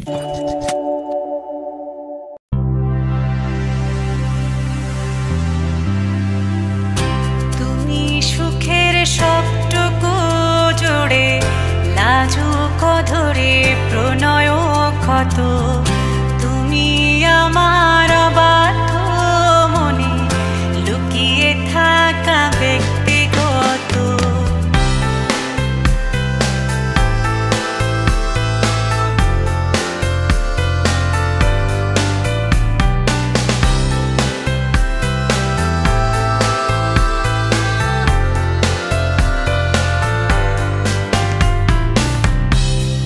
তুমি সুখের সবটুকু জুড়ে লাজুক ধরে প্রণয় ক্ষত, তুমি আমার বাধ্য মনে লুকিয়ে থাকা ব্যক্তিগত।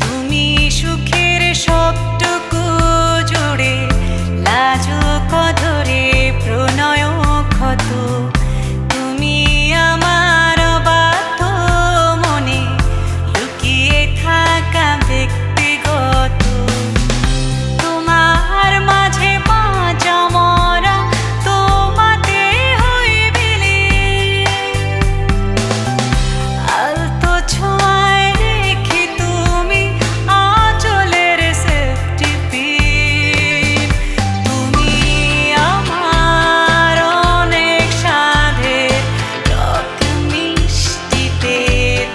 তুমি সুখের সবটুকু জুড়ে লাজুক ধরে প্রণয় ক্ষত, তুমি আমার বাধ্য মনে লুকিয়ে থাকা ব্যক্তিগত। তোমার মাঝে বাঁচা মরা তোমাতে হইবিলি, আলতো ছোঁয়ায় রেখে তুমি আঁচলের সেফটি পিন। তুমি আমার অনেক সাধের টক মিষ্টিতে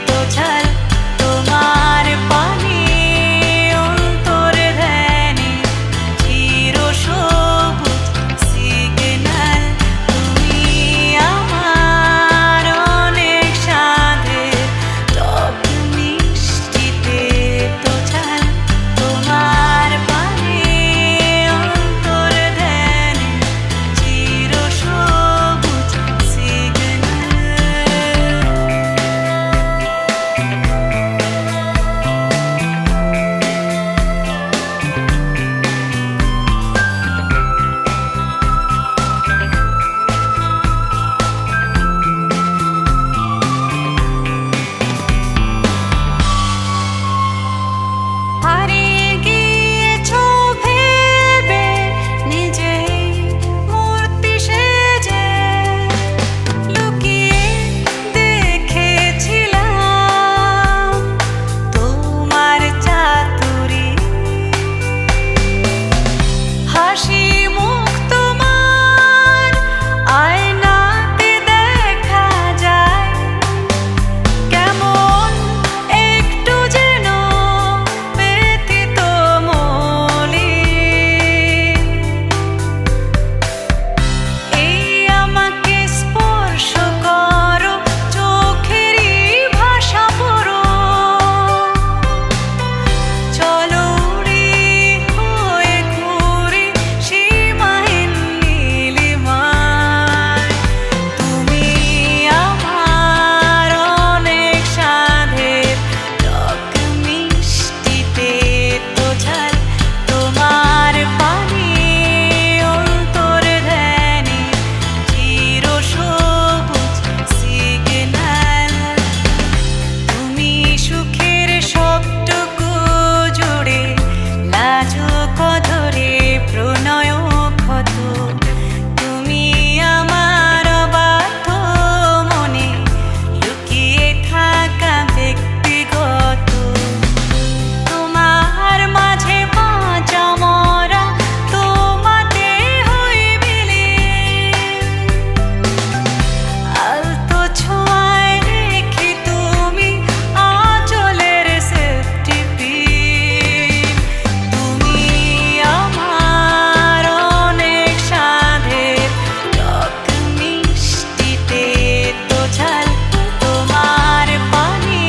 তো ঝাল, তোমার পানি অন্তর ধ্যানে চির সবুজ সিগন্যাল। তুমি আমার অনেক সাধের টক মিষ্টিতে তো ঝাল, তোমার পানি অন্তর ধ্যানে চির সবুজ হারিয়ে গিয়েছো ভেবে নিজেই মূর্তি সেজে, লুকিয়ে দেখেছিলাম তোমার চাতুরী। হাসি মুখ তোমার আয়নাতে দেখা যায়, কেমন একটু যেন ব্যথিত মলিন। এই আমাকে স্পর্শ করো, চোখেরই ভাষা পড়ো, চলো উড়ি হয়ে ঘুরি সীমাহীন নীলিমায়। তুমি আমার অনেক সাধের টক মিষ্টিতে তো ঝাল, তোমার পানি অন্তর ধ্যানে চির সবুজ সিগন্যাল। তুমি সুখের সবটুকু জুড়ে লাজুক ধরে প্রণয় ক্ষত, তুমি আমার বাধ্য মনে লুকিয়ে থাকা ব্যক্তিগত। তোমার মাঝে বাঁচা মরা তোমাতে হইবিলি, আলতো ছোঁয়ায় রেখে তুমি আঁচলের সেফটি পিন। তুমি আমার অনেক সাধের টক মিষ্টিতে তো ঝাল, তোমার পানি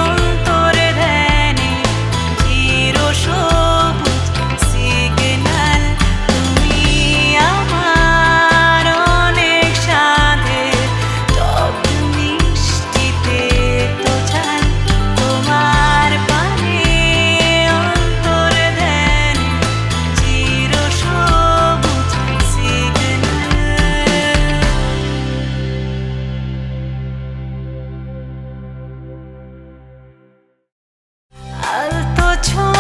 অন্তর ধ্যানে চির সবুজ সিগন্যাল। তুমি আমার অনেক সাধের টক মিষ্টিতে তো ঝাল, তোমার পানি অন্তর ধ্যানে চির সবুজ সিগন্যাল। আলতো ছোঁয়া